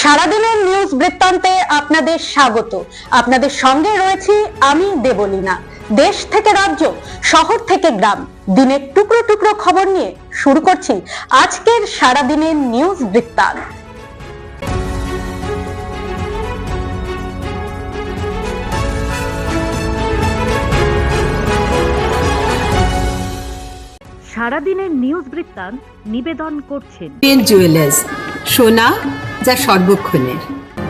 সারাদিনের নিউজ বৃত্তান্তে আপনাদের স্বাগত। আপনাদের সঙ্গে রয়েছি আমি দেবলীনা। দেশ থেকে রাজ্য, শহর থেকে গ্রাম, দিনের টুকরো টুকরো খবর নিয়ে শুরু করছি আজকের সারাদিনের নিউজ বৃত্তান্ত। সারাদিনের নিউজ বৃত্তান্ত নিবেদন করছেন পেন জুয়েলার্স, সোনা যা সর্বক্ষণের।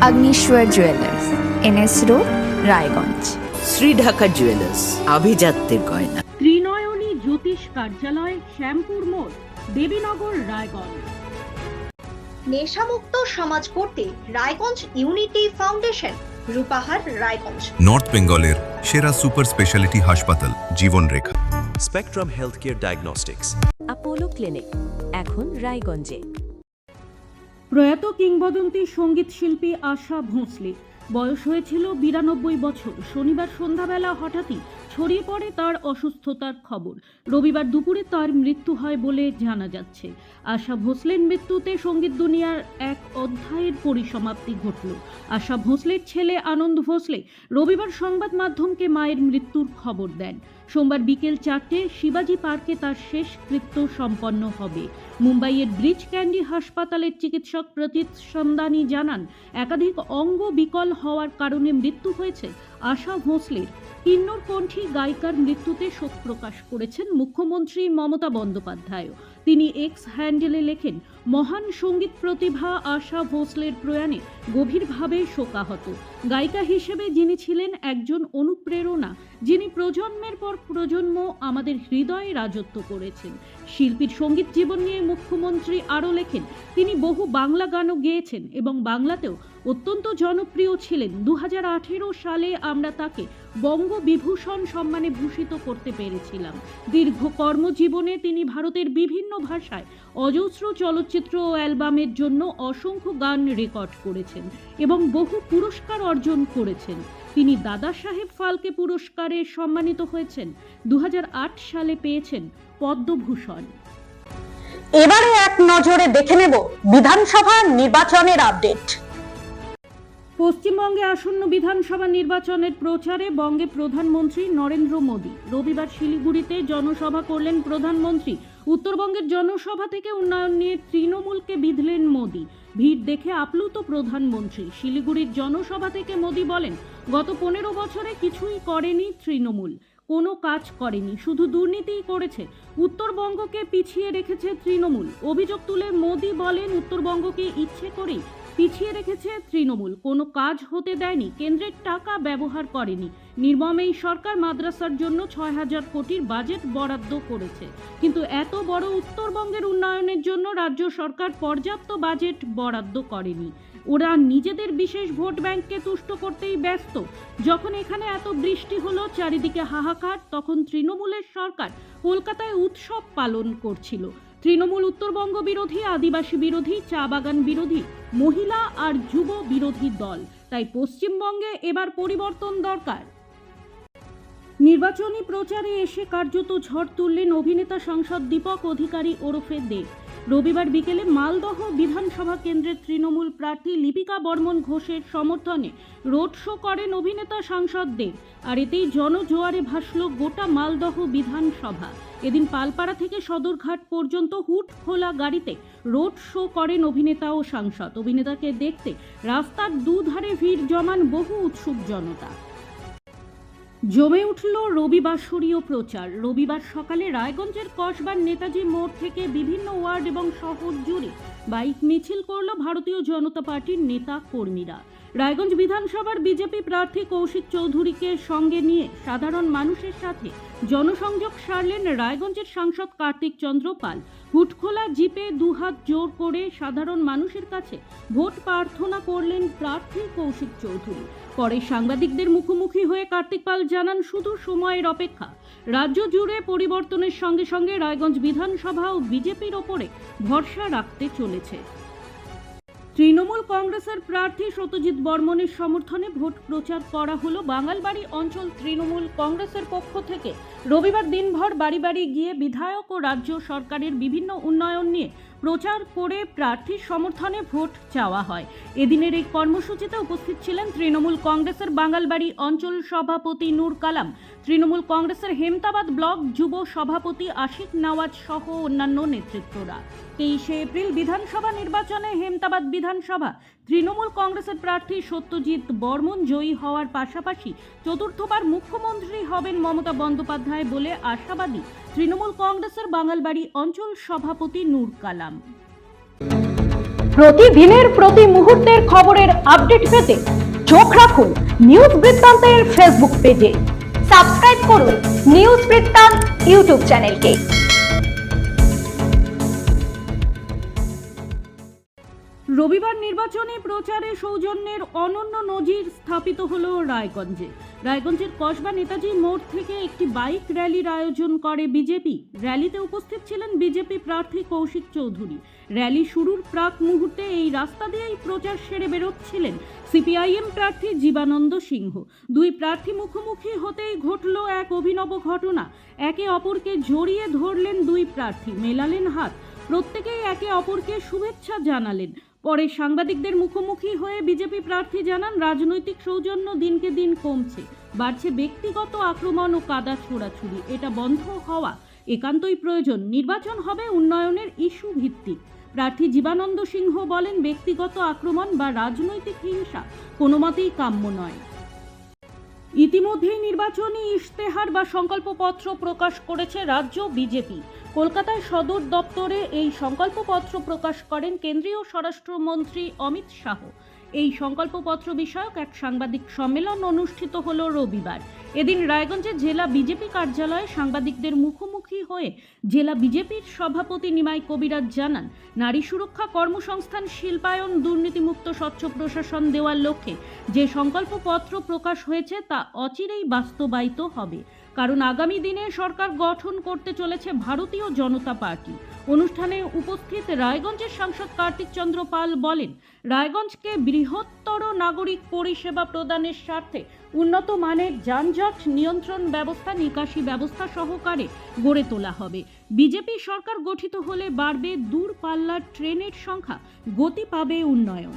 Agniswar jewellers, NS road, Raiganj. Shri Dhaka jewellers, আভিজাত্যের গয়না। ত্রিনয়নী জ্যোতিষ কার্যালয়, শ্যামপুর মোড়, দেবীনগর, রায়গঞ্জ। নেশামুক্ত সমাজ করতে Raiganj unity foundation, Rupahar, Raiganj. North বেঙ্গলের সেরা সুপার স্পেশালিটি হাসপাতাল Jibanrekha. Spectrum healthcare diagnostics, Apollo clinic, এখন রায়গঞ্জে। প্রয়াত কিংবদন্তি সঙ্গীত শিল্পী আশা ভোঁসলে, বয়স হয়েছিল 92 বছর। শনিবার সন্ধ্যাবেলা হঠাৎই ছড়িয়ে পড়ে তার অসুস্থতার খবর। রবিবার দুপুরে তার মৃত্যু হয় বলে জানা যাচ্ছে। আশা ভোঁসলের মৃত্যুতে সঙ্গীত দুনিয়ার এক অধ্যায়ের পরিসমাপ্তি ঘটল। আশা ভোঁসলের ছেলে আনন্দ ভোঁসলে রবিবার সংবাদ মাধ্যমকে মায়ের মৃত্যুর খবর দেন। সোমবার বিকেল 4টে শিবাজি পার্কে তার শেষকৃত্য সম্পন্ন হবে। মুম্বাইয়ের ব্রিজ ক্যান্ডি হাসপাতালের চিকিৎসক প্রতীত সন্দানি জানান, একাধিক অঙ্গ বিকল হওয়ার কারণে মৃত্যু হয়েছে আশা ভোঁসলের। কিন্নরকণ্ঠী গায়িকার মৃত্যুতে শোক প্রকাশ করেছেন মুখ্যমন্ত্রী মমতা বন্দ্যোপাধ্যায়। তিনি এক্স হ্যান্ডেলে লেখেন, মহান সঙ্গীত প্রতিভা আশা ভোঁসলের প্রয়াণে গভীরভাবে শোকাহত। গায়িকা হিসেবে যিনি ছিলেন একজন অনুপ্রেরণা, যিনি প্রজন্মের পর প্রজন্ম আমাদের হৃদয়ে রাজত্ব করেছেন। শিল্পীর সঙ্গীত জীবন নিয়ে মুখ্যমন্ত্রী আরও লেখেন, তিনি বহু বাংলা গানও গেয়েছেন এবং বাংলাতেও অত্যন্ত জনপ্রিয় ছিলেন। 2018 সালে আমরা তাকে বঙ্গবিভূষণ সম্মানে ভূষিত করতে পেরেছিলাম। দীর্ঘ কর্মজীবনে তিনি ভারতের বিভিন্ন ভাষায় অজস্র চলচ্চিত্র ও অ্যালবামের জন্য অসংখ্য গান রেকর্ড করেছেন এবং বহু পুরস্কার অর্জন করেছেন। তিনি দাদা সাহেব ফালকে পুরস্কারে সম্মানিত হয়েছেন। 2008 সালে পেয়েছেন পদ্মভূষণ। এবারে এক নজরে দেখে নেব বিধানসভা নির্বাচনের আপডেট। পশ্চিমবঙ্গে আসন্ন বিধানসভা নির্বাচনের প্রচারে বঙ্গে প্রধানমন্ত্রী নরেন্দ্র মোদী। রবিবার শিলিগুড়িতে জনসভা করলেন প্রধানমন্ত্রী। উত্তরবঙ্গের জনসভা থেকে উন্নয়ন নিয়ে তৃণমূলকে বিঁধলেন মোদী। ভিড় দেখে আপ্লুত প্রধানমন্ত্রী। শিলিগুড়ির জনসভা থেকে মোদী বলেন, গত 15 বছরে কিছুই করেনি তৃণমূল, কোনো কাজ করেনি, শুধু দুর্নীতিই করেছে। উত্তরবঙ্গকে পিছিয়ে রেখেছে তৃণমূল। অভিযোগ তুলে মোদী বলেন, উত্তরবঙ্গকে ইচ্ছে করেই পিছিয়ে রেখেছে তৃণমূল, কোনো কাজ হতে দেয়নি, কেন্দ্রের টাকা ব্যবহার করেনি। নির্মম এই সরকার মাদ্রাসার জন্য 6000 কোটির বাজেট বরাদ্দ করেছে, কিন্তু এত বড় উত্তরবঙ্গের উন্নয়নের জন্য রাজ্য সরকার পর্যাপ্ত বাজেট বরাদ্দ করেনি। ওরা নিজেদের বিশেষ ভোট ব্যাংককে তুষ্ট করতেই ব্যস্ত। যখন এখানে এত বৃষ্টি হলো, চারিদিকে হাহাকার, তখন তৃণমূলের সরকার কলকাতায় উৎসব পালন করছিল। তৃণমূল উত্তরবঙ্গ বিরোধী, আদিবাসী বিরোধী, চা বাগান বিরোধী, মহিলা আর যুব বিরোধী দল। তাই পশ্চিমবঙ্গে এবার পরিবর্তন দরকার। নির্বাচনী প্রচারে এসে কার্যত ঝড় তুললেন অভিনেতা সাংসদ দীপক অধিকারী ওরফে দেব। রবিবার বিকেলে মালদহ বিধানসভা কেন্দ্রের তৃণমূল প্রার্থী লিপিকা বর্মন ঘোষের সমর্থনে রোড শো করেন অভিনেতা সাংসদ দেব। আর এতেই জনজোয়ারে ভাসল গোটা মালদহ বিধানসভা। এদিন পালপাড়া থেকে সদরঘাট পর্যন্ত হুট খোলা গাড়িতে রোড শো করেন অভিনেতা ও সাংসদ। অভিনেতাকে দেখতে রাস্তার দুধারে ভিড় জমান বহু উৎসুক জনতা। জমে উঠল রবিবাসরীয় প্রচার। রবিবার সকালে রায়গঞ্জের কসবার নেতাজি মোড় থেকে বিভিন্ন ওয়ার্ড এবং শহর জুড়ে বাইক মিছিল করল ভারতীয় জনতা পার্টির নেতা কর্মীরা। রায়গঞ্জ বিধানসভার বিজেপি প্রার্থী কৌশিক চৌধুরীকে সঙ্গে নিয়ে সাধারণ মানুষের সাথে জনসংযোগ সারলেন রায়গঞ্জের সাংসদ কার্তিক চন্দ্র পাল। হুটখোলা জিপে দুহাত জোর করে সাধারণ মানুষের কাছে ভোট প্রার্থনা করলেন প্রার্থী কৌশিক চৌধুরী। পরে সাংবাদিকদের মুখোমুখি হয়ে কার্তিক পাল জানান, শুধু সময়ের অপেক্ষা। রাজ্য জুড়ে পরিবর্তনের সঙ্গে সঙ্গে রায়গঞ্জ বিধানসভা ও বিজেপির ওপরে ভরসা রাখতে চলেছে। তৃণমূল তৃণমূল কংগ্রেসের প্রার্থী সত্যজিৎ বর্মনের সমর্থনে ভোট প্রচার করা হলো বাঙালবাড়ি অঞ্চল তৃণমূল কংগ্রেসের পক্ষ থেকে। রবিবার দিনভর বাড়ি বাড়ি গিয়ে বিধায়ক ও রাজ্য সরকারের বিভিন্ন উন্নয়ন নিয়ে প্রচার করে প্রার্থীর সমর্থনে ভোট চাওয়া হয়। এদিনের এই কর্মসূচিতে উপস্থিত ছিলেন তৃণমূল কংগ্রেসের বাঙালবাড়ি অঞ্চল সভাপতি নূর কালাম, তৃণমূল কংগ্রেসের হেমতাবাদ ব্লক যুব সভাপতি আশিক নওয়াজ সহ অন্যান্য নেতৃত্বরা। 23 এপ্রিল বিধানসভা নির্বাচনে হেমতাবাদ বিধানসভা তৃণমূল কংগ্রেসের প্রার্থী সত্যজিৎ বর্মন জয়ী হওয়ার পাশাপাশি চতুর্থবার মুখ্যমন্ত্রী হবেন মমতা বন্দ্যোপাধ্যায় বলে আশাবাদী তৃণমূল কংগ্রেসের বাঙালবাড়ি অঞ্চল সভাপতি নূর কালাম। প্রতিদিনের প্রতি মুহূর্তের খবরের আপডেট পেতে চোখ রাখুন নিউজ বৃত্তান্তের ফেসবুক পেজে। সাবস্ক্রাইব করুন নিউজ বৃত্তান্ত ইউটিউব চ্যানেলকে। রবিবার নির্বাচনী প্রচারে সৌজন্যের অনন্য নজির স্থাপিত হলো রায়গঞ্জে। রায়গঞ্জের কসবা নেতাজি মোড় থেকে একটি বাইক র্যালির আয়োজন করে বিজেপি। র্যালিতে উপস্থিত ছিলেন বিজেপি প্রার্থী কৌশিক চৌধুরী। র্যালি শুরুর প্রাক মুহূর্তে এই রাস্তা দিয়েই প্রচার সেরে বেরোচ্ছিলেন সিপিআইএম প্রার্থী জীবানন্দ সিংহ। দুই প্রার্থী মুখোমুখি হতেই ঘটল এক অভিনব ঘটনা। একে অপরকে জড়িয়ে ধরলেন দুই প্রার্থী, মেলালেন হাত, প্রত্যেকেই একে অপরকে শুভেচ্ছা জানালেন। পরে সাংবাদিকদের মুখোমুখি হয়ে বিজেপি প্রার্থী জানান, রাজনৈতিক সৌজন্য দিনকে দিন কমছে, বাড়ছে ব্যক্তিগত আক্রমণ ও কাদা ছোড়াছুড়ি। এটা বন্ধ হওয়া একান্তই প্রয়োজন। নির্বাচন হবে উন্নয়নের ইস্যু ভিত্তিক। প্রার্থী জীবানন্দ সিংহ বলেন, ব্যক্তিগত আক্রমণ বা রাজনৈতিক হিংসা কোনো মতেই কাম্য নয়। ইতিমধ্যেই নির্বাচনী ইশতেহার বা সংকল্পপত্র প্রকাশ করেছে রাজ্য বিজেপি। কলকাতায় সদর দপ্তরে এই সংকল্পপত্র প্রকাশ করেন কেন্দ্রীয় স্বরাষ্ট্রমন্ত্রী অমিত শাহ। এই সংকল্পপত্র বিষয়ক এক সাংবাদিক সম্মেলন অনুষ্ঠিত হলো রবিবার। এদিন রায়গঞ্জে জেলা বিজেপি কার্যালয়ে সাংবাদিকদের মুখোমুখি হয়ে জেলা বিজেপির সভাপতি নিমাই কবিরাজ জানান, নারী সুরক্ষা, কর্মসংস্থান, শিল্পায়ন, দুর্নীতিমুক্ত স্বচ্ছ প্রশাসন দেওয়ার লক্ষ্যে যে সংকল্পপত্র প্রকাশ হয়েছে তা অচিরেই বাস্তবায়িত হবে। কারণ আগামী দিনে সরকার গঠন করতে চলেছে ভারতীয় জনতা পার্টি। অনুষ্ঠানে উপস্থিত রায়গঞ্জের সাংসদ কার্তিক চন্দ্র পাল বলেন, রায়গঞ্জকে বৃহত্তর নাগরিক পরিষেবা প্রদানের স্বার্থে উন্নত মানের যানজট নিয়ন্ত্রণ ব্যবস্থা, নিকাশি ব্যবস্থা সহকারে গড়ে তোলা হবে। বিজেপি সরকার গঠিত হলে বাড়বে দূরপাল্লার ট্রেনের সংখ্যা, গতি পাবে উন্নয়ন।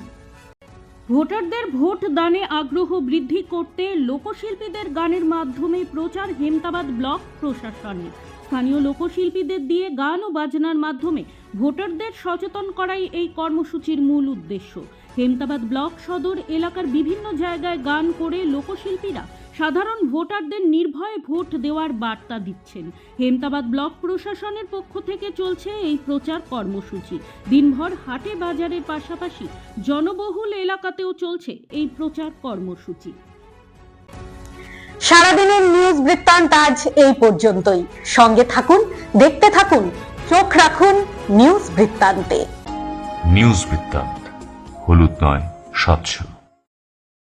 ভোটারদের ভোট দানে আগ্রহ বৃদ্ধি করতে লোকশিল্পীদের গানের মাধ্যমে প্রচার হেমতাবাদ ব্লক প্রশাসনের। স্থানীয় লোকশিল্পীদের দিয়ে গান ও বাজনার মাধ্যমে ভোটারদের সচেতন করাই এই কর্মসূচির মূল উদ্দেশ্য। হেমতাবাদ ব্লক সদর এলাকার বিভিন্ন জায়গায় গান করে লোকশিল্পীরা সাধারণ ভোটারদের নির্ভয়ে ভোট দেওয়ার বার্তা দিচ্ছেন। হেমতাবাদ ব্লক প্রশাসনের পক্ষ থেকে চলছে এই প্রচার কর্মসূচি। দিনভর হাটে বাজারের পাশাপাশি জনবহুল এলাকাতেও চলছে এই প্রচার কর্মসূচি। সারাদিনের নিউজ বৃত্তান্ত আজ এই পর্যন্তই। সঙ্গে থাকুন, দেখতে থাকুন, চোখ রাখুন নিউজ বৃত্তান্তে। নিউজ বৃত্তান্ত, হলুদ নয়, স্বচ্ছ।